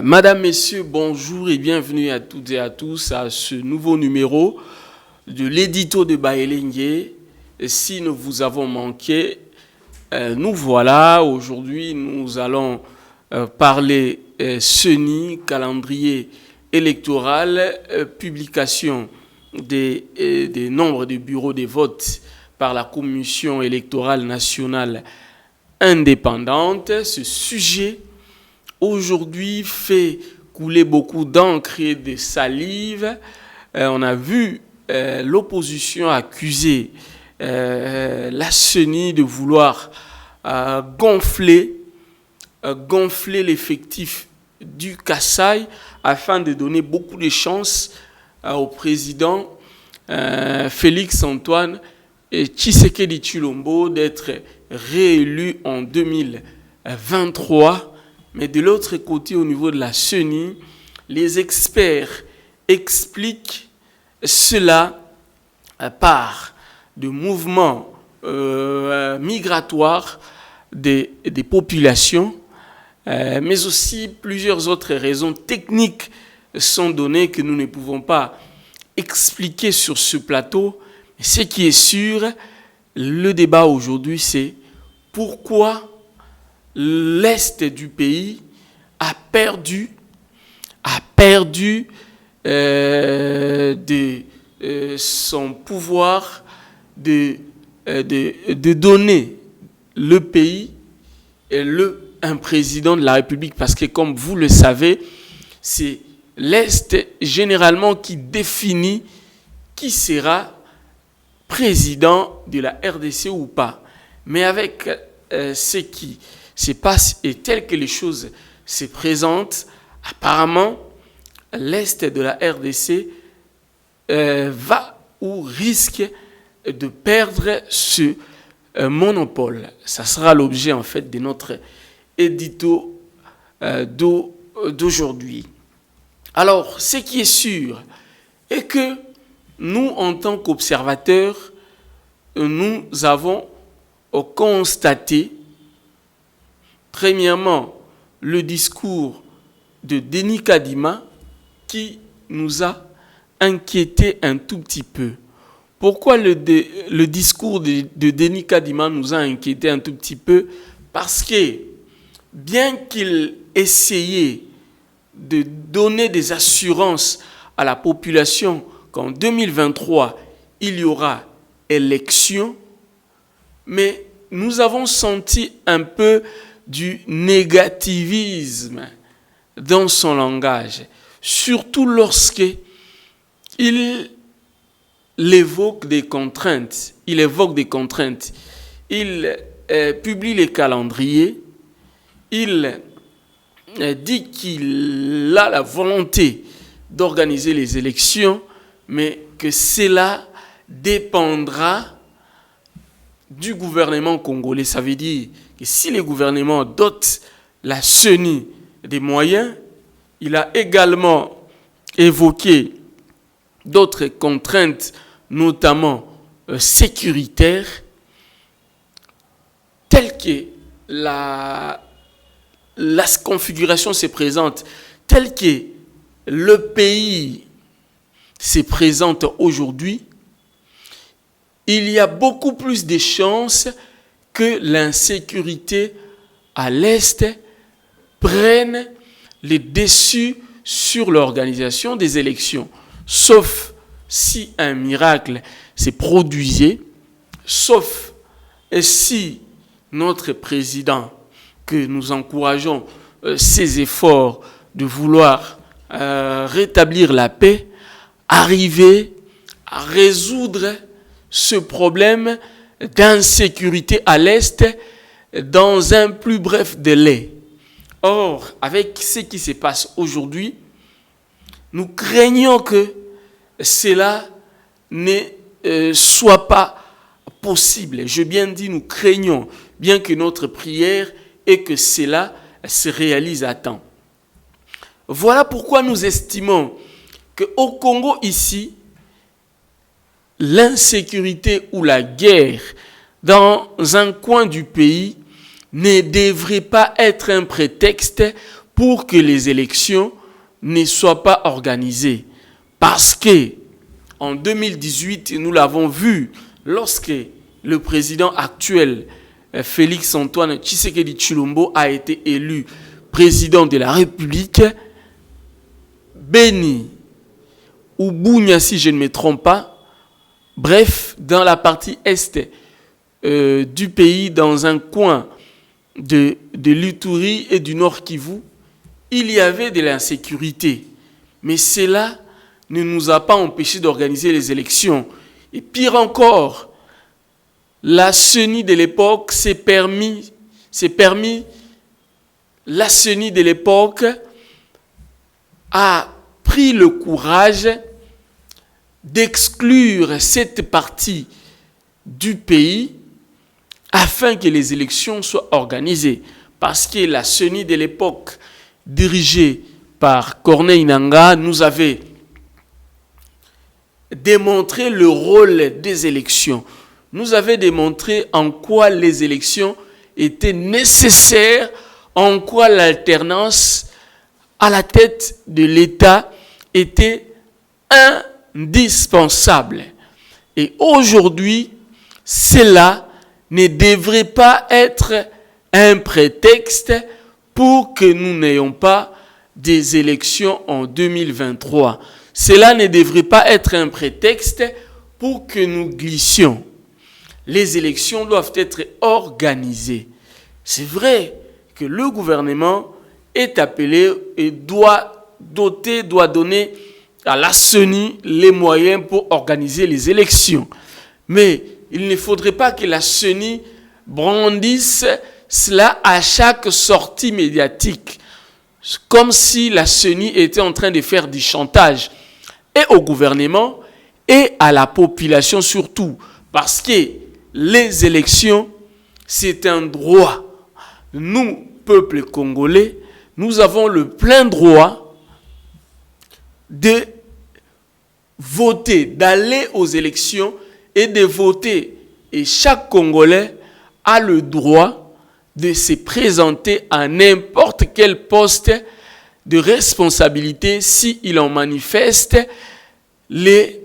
Madame, Messieurs, bonjour et bienvenue à toutes et à tous à ce nouveau numéro de l'édito de Baelengue. Si nous vous avons manqué, nous voilà. Aujourd'hui, nous allons parler CENI, calendrier électoral, publication des nombres de bureaux de vote par la Commission électorale nationale indépendante. Ce sujet aujourd'hui fait couler beaucoup d'encre et de salive. On a vu l'opposition accuser la CENI de vouloir gonfler l'effectif du Kasaï afin de donner beaucoup de chances au président Félix Antoine Tshisekedi Tshilombo d'être réélu en 2023. Mais de l'autre côté, au niveau de la CENI, les experts expliquent cela par de mouvements migratoires des populations, mais aussi plusieurs autres raisons techniques sont données que nous ne pouvons pas expliquer sur ce plateau. Ce qui est sûr, le débat aujourd'hui, c'est pourquoi l'Est du pays a perdu son pouvoir de donner le pays et un président de la République. Parce que comme vous le savez, c'est l'Est généralement qui définit qui sera président de la RDC ou pas. Mais avec ce qui se passe et tel que les choses se présentent, apparemment, l'Est de la RDC va ou risque de perdre ce monopole. Ça sera l'objet en fait de notre édito d'aujourd'hui. Alors, ce qui est sûr est que nous, en tant qu'observateurs, nous avons constaté premièrement, le discours de Denis Kadima qui nous a inquiété un tout petit peu. Pourquoi le discours de Denis Kadima nous a inquiété un tout petit peu? Parce que bien qu'il essayait de donner des assurances à la population qu'en 2023, il y aura élection, mais nous avons senti un peu du négativisme dans son langage, surtout lorsque il évoque des contraintes. Il publie les calendriers. Il dit qu'il a la volonté d'organiser les élections, mais que cela dépendra du gouvernement congolais. Ça veut dire que si le gouvernement dote la CENI des moyens, il a également évoqué d'autres contraintes, notamment sécuritaires, telles que la configuration se présente, telle que le pays se présente aujourd'hui. Il y a beaucoup plus de chances que l'insécurité à l'Est prenne les dessus sur l'organisation des élections. Sauf si un miracle se produisait, sauf si notre président, que nous encourageons ses efforts de vouloir rétablir la paix, arrivait à résoudre ce problème d'insécurité à l'Est dans un plus bref délai. Or, avec ce qui se passe aujourd'hui, nous craignons que cela ne soit pas possible. Je bien dis, nous craignons, bien que notre prière est que cela se réalise à temps. Voilà pourquoi nous estimons qu'au Congo ici, l'insécurité ou la guerre dans un coin du pays ne devrait pas être un prétexte pour que les élections ne soient pas organisées. Parce que en 2018, nous l'avons vu, lorsque le président actuel, Félix Antoine Tshisekedi Tshilombo, a été élu président de la République, Beni ou Bunia, si je ne me trompe pas, bref, dans la partie est du pays, dans un coin de l'Ituri et du Nord Kivu, il y avait de l'insécurité. Mais cela ne nous a pas empêché d'organiser les élections. Et pire encore, la CENI de l'époque la CENI de l'époque a pris le courage d'exclure cette partie du pays afin que les élections soient organisées. Parce que la CENI de l'époque, dirigée par Corneille Nangaa, nous avait démontré le rôle des élections. Nous avait démontré en quoi les élections étaient nécessaires, en quoi l'alternance à la tête de l'État était indispensable. Et aujourd'hui, cela ne devrait pas être un prétexte pour que nous n'ayons pas des élections en 2023. Cela ne devrait pas être un prétexte pour que nous glissions. Les élections doivent être organisées. C'est vrai que le gouvernement est appelé et doit donner à la CENI les moyens pour organiser les élections. Mais il ne faudrait pas que la CENI brandisse cela à chaque sortie médiatique, comme si la CENI était en train de faire du chantage, et au gouvernement et à la population surtout, parce que les élections, c'est un droit. Nous, peuple congolais, nous avons le plein droit de voter, d'aller aux élections et de voter. Et chaque Congolais a le droit de se présenter à n'importe quel poste de responsabilité s'il en manifeste les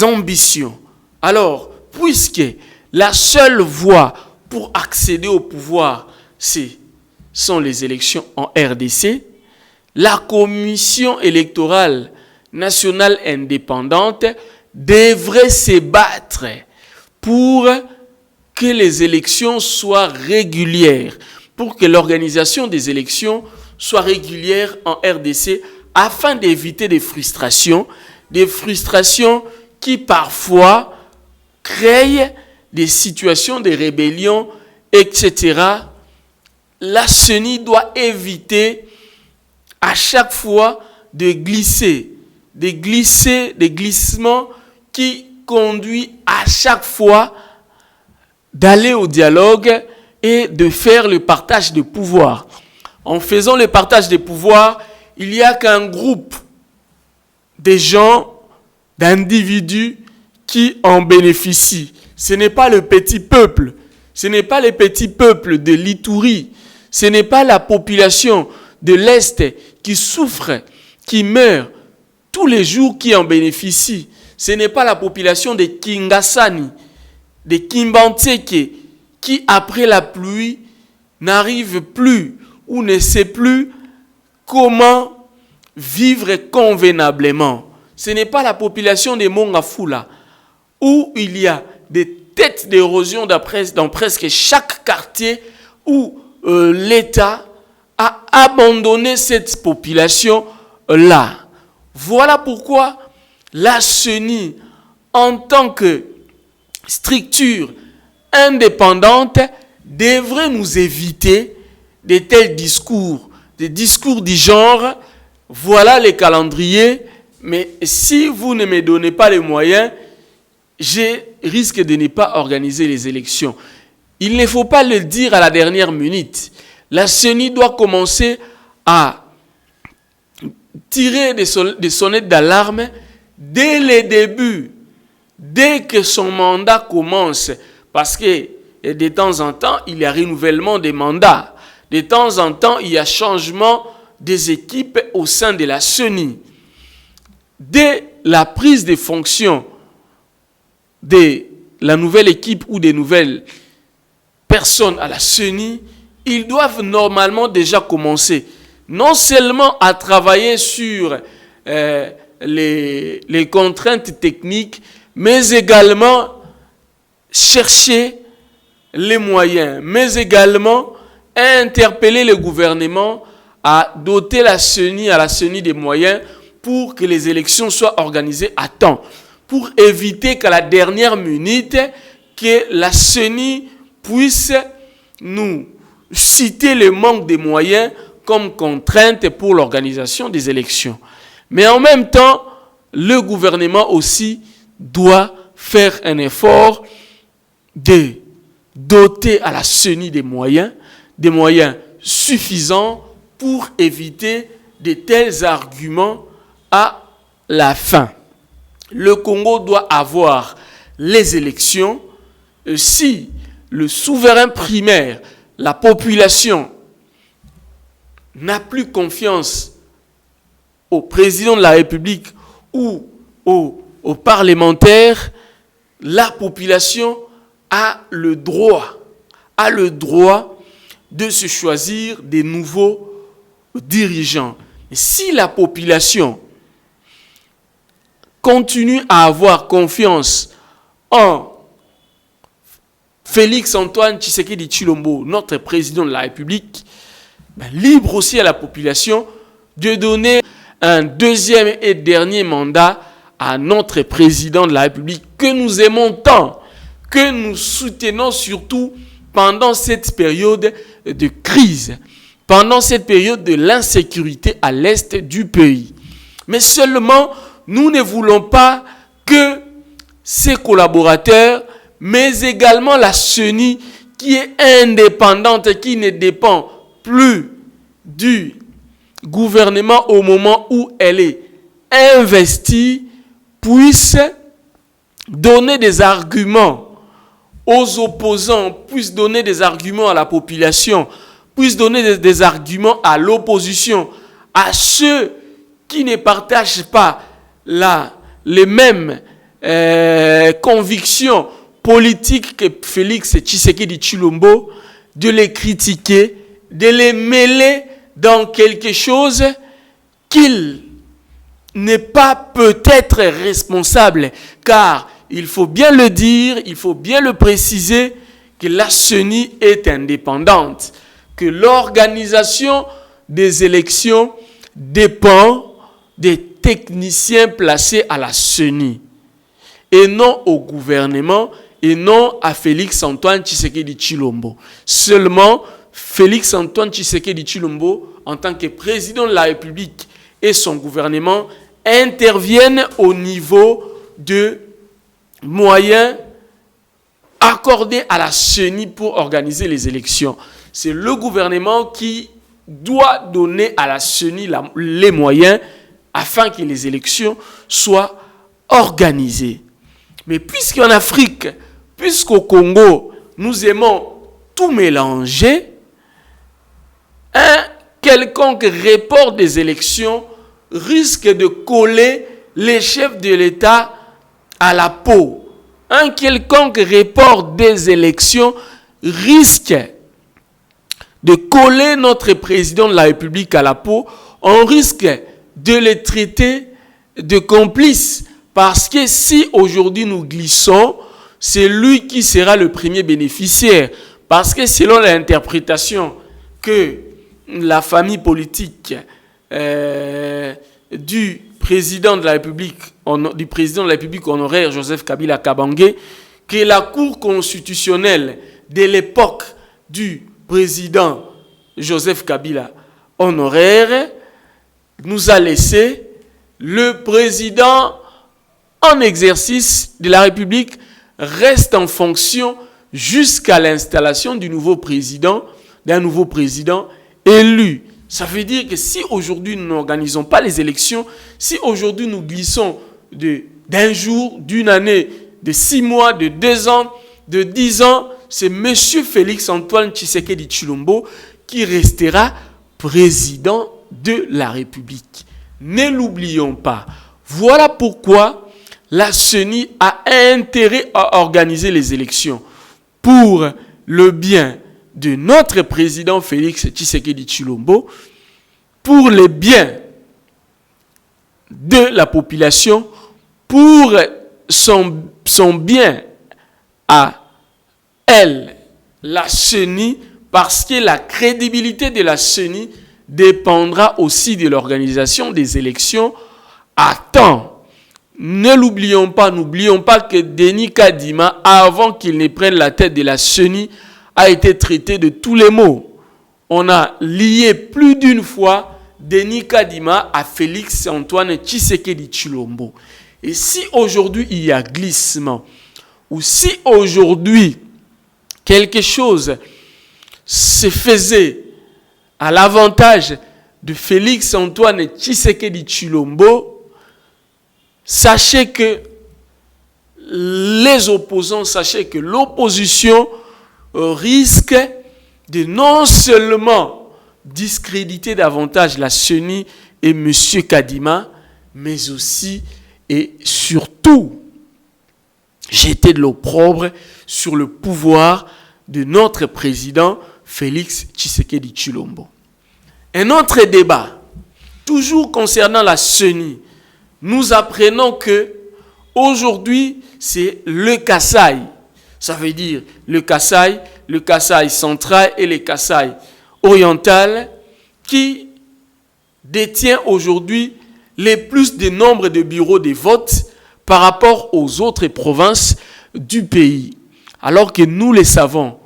ambitions. Alors, puisque la seule voie pour accéder au pouvoir, sont les élections en RDC, la Commission électorale nationale indépendante devrait se battre pour que les élections soient régulières, pour que l'organisation des élections soit régulière en RDC, afin d'éviter des frustrations qui parfois créent des situations de rébellion, etc. La CENI doit éviter à chaque fois des glissements qui conduisent à chaque fois d'aller au dialogue et de faire le partage de pouvoir. En faisant le partage des pouvoirs, il n'y a qu'un groupe de gens, d'individus qui en bénéficient. Ce n'est pas le petit peuple. Ce n'est pas les petits peuples de l'Ituri. Ce n'est pas la population de l'Est qui souffre, qui meurt tous les jours qui en bénéficie. Ce n'est pas la population de Kingasani, de Kimbanteke, qui après la pluie n'arrive plus ou ne sait plus comment vivre convenablement. Ce n'est pas la population de Mongafula, où il y a des têtes d'érosion dans presque chaque quartier où l'État a abandonné cette population-là. Voilà pourquoi la CENI, en tant que structure indépendante, devrait nous éviter de tels discours, des discours du genre, voilà les calendriers, mais si vous ne me donnez pas les moyens, je risque de ne pas organiser les élections. Il ne faut pas le dire à la dernière minute. La CENI doit commencer à tirer des sonnettes d'alarme dès le début, dès que son mandat commence, parce que de temps en temps, il y a renouvellement des mandats. De temps en temps, il y a changement des équipes au sein de la CENI. Dès la prise de fonction de la nouvelle équipe ou des nouvelles personnes à la CENI, ils doivent normalement déjà commencer non seulement à travailler sur les contraintes techniques, mais également chercher les moyens, mais également interpeller le gouvernement à doter la CENI des moyens pour que les élections soient organisées à temps, pour éviter qu'à la dernière minute, que la CENI puisse nous citer le manque de moyens comme contrainte pour l'organisation des élections. Mais en même temps, le gouvernement aussi doit faire un effort de doter à la CENI des moyens suffisants pour éviter de tels arguments à la fin. Le Congo doit avoir les élections si le souverain primaire, la population, n'a plus confiance au président de la République ou aux parlementaires, la population a le droit de se choisir des nouveaux dirigeants. Et si la population continue à avoir confiance en Félix Antoine Tshisekedi Tshilombo, notre président de la République, libre aussi à la population de donner un deuxième et dernier mandat à notre président de la République que nous aimons tant, que nous soutenons surtout pendant cette période de crise, pendant cette période de l'insécurité à l'est du pays. Mais seulement, nous ne voulons pas que ses collaborateurs, mais également la CENI qui est indépendante, qui ne dépend plus du gouvernement au moment où elle est investie, puisse donner des arguments aux opposants, puisse donner des arguments à la population, puisse donner des arguments à l'opposition, à ceux qui ne partagent pas les mêmes convictions politiques que Félix Tshisekedi Tshilombo, de les critiquer, de les mêler dans quelque chose qu'il n'est pas peut-être responsable, car il faut bien le dire, il faut bien le préciser, que la CENI est indépendante, que l'organisation des élections dépend des techniciens placés à la CENI, et non au gouvernement, et non à Félix Antoine Tshisekedi Tshilombo. Seulement, Félix Antoine Tshisekedi Tshilombo, en tant que président de la République et son gouvernement, interviennent au niveau de moyens accordés à la CENI pour organiser les élections. C'est le gouvernement qui doit donner à la CENI les moyens afin que les élections soient organisées. Mais puisqu'en Afrique, puisqu'au Congo, nous aimons tout mélanger, un quelconque report des élections risque de coller les chefs de l'État à la peau. Un quelconque report des élections risque de coller notre président de la République à la peau. On risque de les traiter de complices. Parce que si aujourd'hui nous glissons, c'est lui qui sera le premier bénéficiaire. Parce que selon l'interprétation que la famille politique du président de la République honoraire Joseph Kabila Kabange, que la Cour constitutionnelle de l'époque du président Joseph Kabila honoraire nous a laissé le président en exercice de la République reste en fonction jusqu'à l'installation d'un nouveau président élu. Ça veut dire que si aujourd'hui nous n'organisons pas les élections, si aujourd'hui nous glissons d'un jour, d'une année, de 6 mois, de 2 ans, de 10 ans, c'est M. Félix Antoine Tshisekedi Tshilombo qui restera président de la République. Ne l'oublions pas. Voilà pourquoi la CENI a intérêt à organiser les élections pour le bien de notre président Félix Tshisekedi Tshilombo, pour le bien de la population, pour son bien à elle, la CENI, parce que la crédibilité de la CENI dépendra aussi de l'organisation des élections à temps. Ne l'oublions pas, n'oublions pas que Denis Kadima, avant qu'il ne prenne la tête de la CENI, a été traité de tous les maux. On a lié plus d'une fois Denis Kadima à Félix Antoine Tshisekedi Tshilombo. Et si aujourd'hui il y a glissement, ou si aujourd'hui quelque chose se faisait à l'avantage de Félix Antoine Tshisekedi Tshilombo, sachez que les opposants, sachez que l'opposition risque de non seulement discréditer davantage la CENI et M. Kadima, mais aussi et surtout jeter de l'opprobre sur le pouvoir de notre président Félix Tshisekedi Tshilombo. Un autre débat, toujours concernant la CENI, nous apprenons que aujourd'hui c'est le Kasaï. Ça veut dire le Kasaï central et le Kasaï oriental qui détient aujourd'hui les plus de nombre de bureaux de vote par rapport aux autres provinces du pays. Alors que nous le savons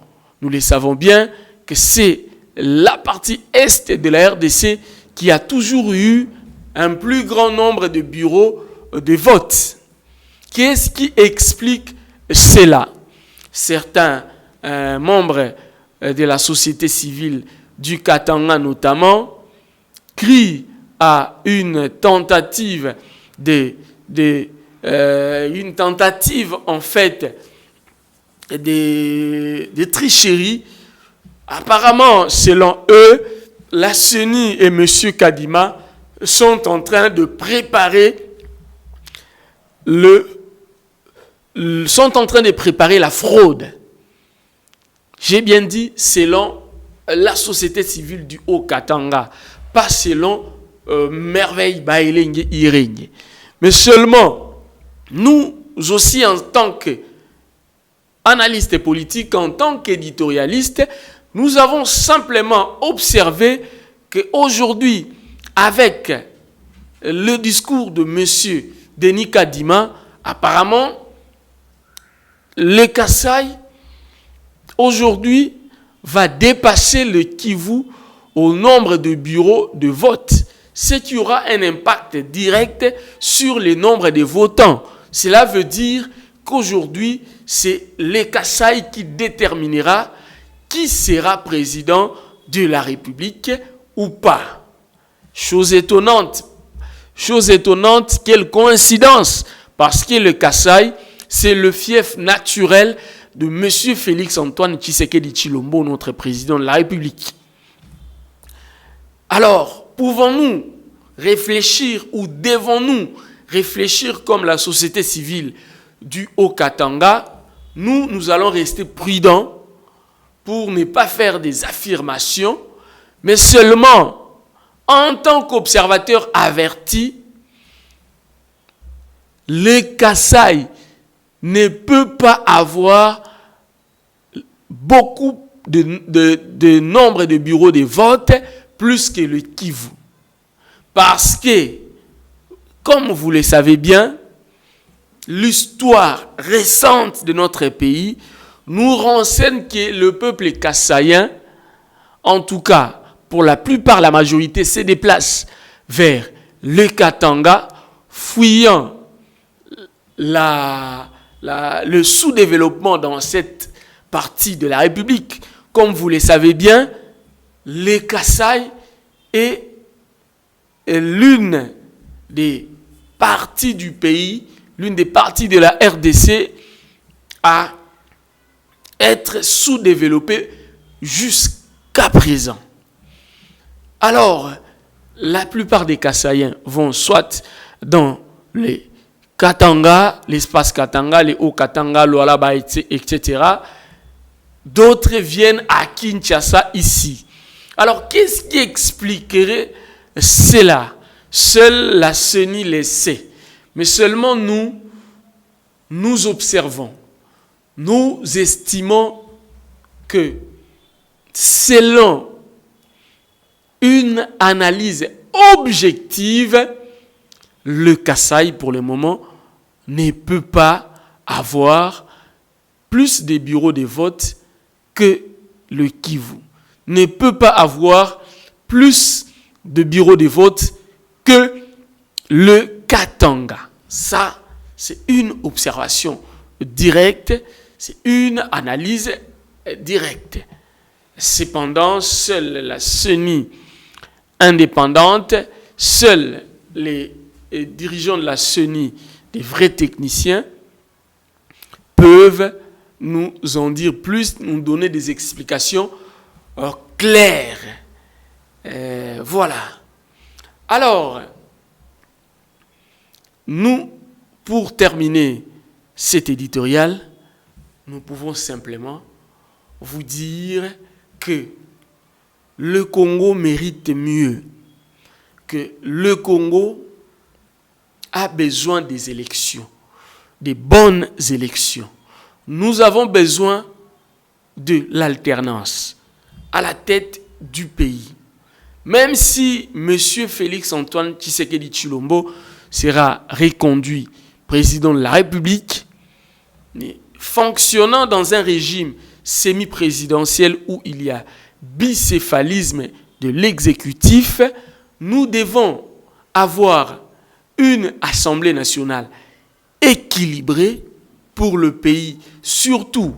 bien que c'est la partie est de la RDC qui a toujours eu un plus grand nombre de bureaux de vote. Qu'est-ce qui explique cela? Certains membres de la société civile du Katanga notamment crient à une tentative en fait de tricherie. Apparemment, selon eux, la CENI et M. Kadima sont en train de préparer la fraude. J'ai bien dit selon la société civile du Haut-Katanga, pas selon Merveille Bailenge Irègne. Mais seulement, nous aussi en tant qu'analystes politiques, en tant qu'éditorialistes, nous avons simplement observé qu'aujourd'hui, avec le discours de M. Denis Kadima, apparemment, le Kasaï, aujourd'hui, va dépasser le Kivu au nombre de bureaux de vote, ce qui aura un impact direct sur le nombre de votants. Cela veut dire qu'aujourd'hui, c'est le Kasaï qui déterminera qui sera président de la République ou pas. Chose étonnante, quelle coïncidence, parce que le Kasaï, c'est le fief naturel de M. Félix Antoine Tshisekedi Tshilombo, notre président de la République. Alors, pouvons-nous réfléchir ou devons-nous réfléchir comme la société civile du Haut-Katanga? Nous allons rester prudents pour ne pas faire des affirmations, mais seulement en tant qu'observateur averti, le Kasaï ne peut pas avoir beaucoup de nombre de bureaux de vote plus que le Kivu. Parce que, comme vous le savez bien, l'histoire récente de notre pays nous renseigne que le peuple kassaïen, en tout cas pour la plupart, la majorité, se déplace vers le Katanga, fuyant le sous-développement dans cette partie de la République. Comme vous le savez bien, le Kasaï est l'une des parties du pays, l'une des parties de la RDC à être sous-développée jusqu'à présent. Alors, la plupart des Kassaïens vont soit dans les Katanga, l'espace Katanga, les Hauts-Katanga, Lualaba, etc. D'autres viennent à Kinshasa, ici. Alors, qu'est-ce qui expliquerait cela? Seule la CENI le sait. Mais seulement nous observons. Nous estimons que selon une analyse objective, le Kasaï, pour le moment, ne peut pas avoir plus de bureaux de vote que le Kivu. Ne peut pas avoir plus de bureaux de vote que le Katanga. Ça, c'est une observation directe, c'est une analyse directe. Cependant, seule la CENI indépendante, seuls les dirigeants de la CENI, des vrais techniciens, peuvent nous en dire plus, nous donner des explications claires. Voilà. Alors, nous, pour terminer cet éditorial, nous pouvons simplement vous dire que le Congo mérite mieux, que le Congo a besoin des élections, des bonnes élections. Nous avons besoin de l'alternance à la tête du pays. Même si M. Félix-Antoine Tshisekedi Tshilombo sera reconduit président de la République, mais fonctionnant dans un régime semi-présidentiel où il y a bicéphalisme de l'exécutif, nous devons avoir une Assemblée nationale équilibrée pour le pays, surtout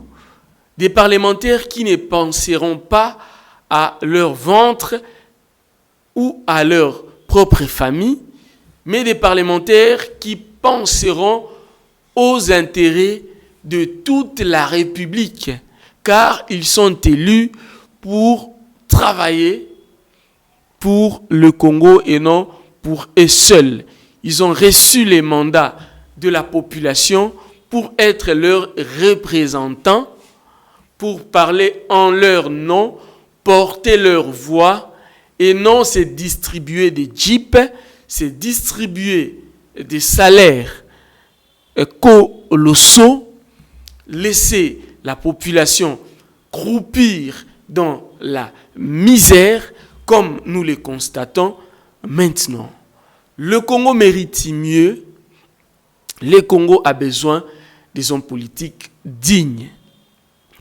des parlementaires qui ne penseront pas à leur ventre ou à leur propre famille, mais des parlementaires qui penseront aux intérêts de toute la République, car ils sont élus pour travailler pour le Congo et non pour eux seuls. Ils ont reçu les mandats de la population pour être leurs représentants, pour parler en leur nom, porter leur voix, et non se distribuer des jeeps, se distribuer des salaires colossaux, laisser la population croupir dans la misère, comme nous le constatons maintenant. Le Congo mérite mieux. Le Congo a besoin des hommes politiques dignes.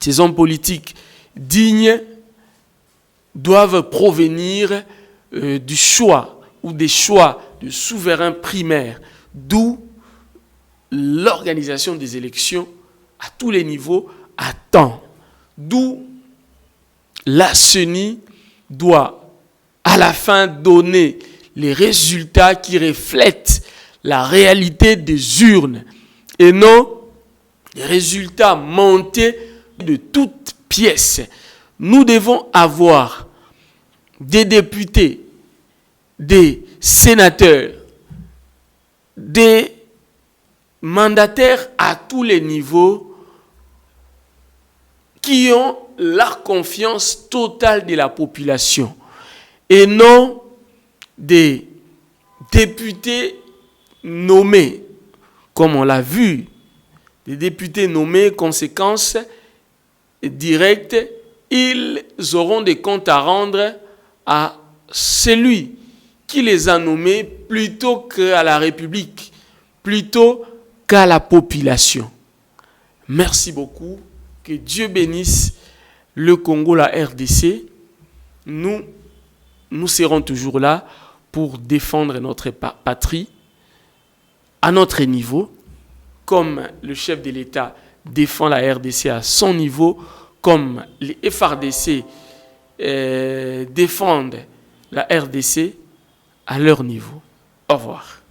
Ces hommes politiques dignes doivent provenir du choix ou des choix de souverains primaires, d'où l'organisation des élections à tous les niveaux à temps, d'où la CENI doit à la fin donner les résultats qui reflètent la réalité des urnes et non les résultats montés de toutes pièces. Nous devons avoir des députés, des sénateurs, des mandataires à tous les niveaux qui ont la confiance totale de la population et non des députés nommés, comme on l'a vu, des députés nommés, conséquence directe, ils auront des comptes à rendre à celui qui les a nommés plutôt qu'à la République, plutôt qu'à la population. Merci beaucoup. Que Dieu bénisse le Congo, la RDC. Nous serons toujours là pour défendre notre patrie à notre niveau, comme le chef de l'État défend la RDC à son niveau, comme les FRDC défendent la RDC à leur niveau. Au revoir.